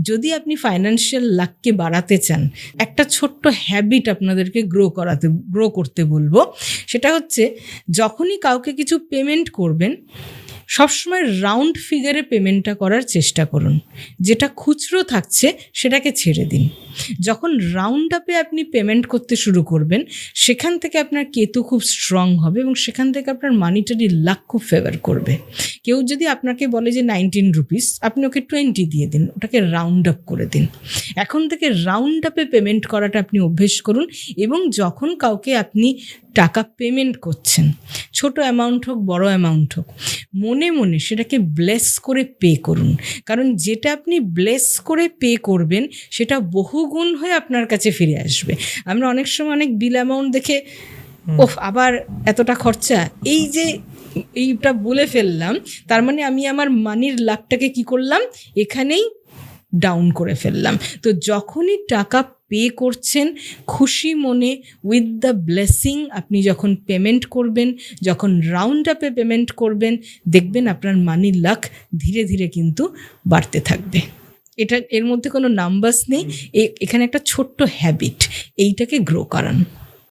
যদি আপনি ফাইন্যান্সিয়াল লাককে বাড়াতে চান, একটা ছোট্ট হ্যাবিট আপনাদেরকে গ্রো করতে বলবো। সেটা হচ্ছে, যখনই কাউকে কিছু পেমেন্ট করবেন, সবসময় রাউন্ড ফিগারে পেমেন্টটা করার চেষ্টা করুন। যেটা খুচরো থাকছে সেটাকে ছেড়ে দিন। যখন রাউন্ড আপে আপনি পেমেন্ট করতে শুরু করবেন, সেখান থেকে আপনার কেতু খুব স্ট্রং হবে এবং সেখান থেকে আপনার মানিটারি লাক খুব ফেভার করবে। কেউ যদি আপনাকে বলে যে 19 রুপিস, আপনি ওকে 20 দিয়ে দিন, ওটাকে রাউন্ড আপ করে দিন। এখন থেকে রাউন্ড আপে পেমেন্ট করাটা আপনি অভ্যেস করুন। এবং যখন কাউকে আপনি টাকা পেমেন্ট করছেন, ছোট অ্যামাউন্ট হোক বড় অ্যামাউন্ট হোক, মনে মনে সেটাকে ব্লেস করে পে করুন। কারণ যেটা আপনি ব্লেস করে পে করবেন সেটা বহুগুণ হয়ে আপনার কাছে ফিরে আসবে। আমরা অনেক সময় অনেক বিল অ্যামাউন্ট দেখে ওহ আবার এতটা খরচা, এইটা বলে ফেললাম, তার মানে আমি আমার মানির লাকটাকে কি করলাম, এখানেই ডাউন করে ফেললাম। তো যখনই টাকা পে করছেন, খুশি মনে উইথ দ্য ব্লেসিং আপনি যখন পেমেন্ট করবেন, যখন রাউন্ড আপে পেমেন্ট করবেন, দেখবেন আপনার মানি লাক ধীরে ধীরে কিন্তু বাড়তে থাকবে। এর মধ্যে কোনো নাম্বারস নেই, এখানে একটা ছোট্ট হ্যাবিট, এইটাকে গ্রো করান।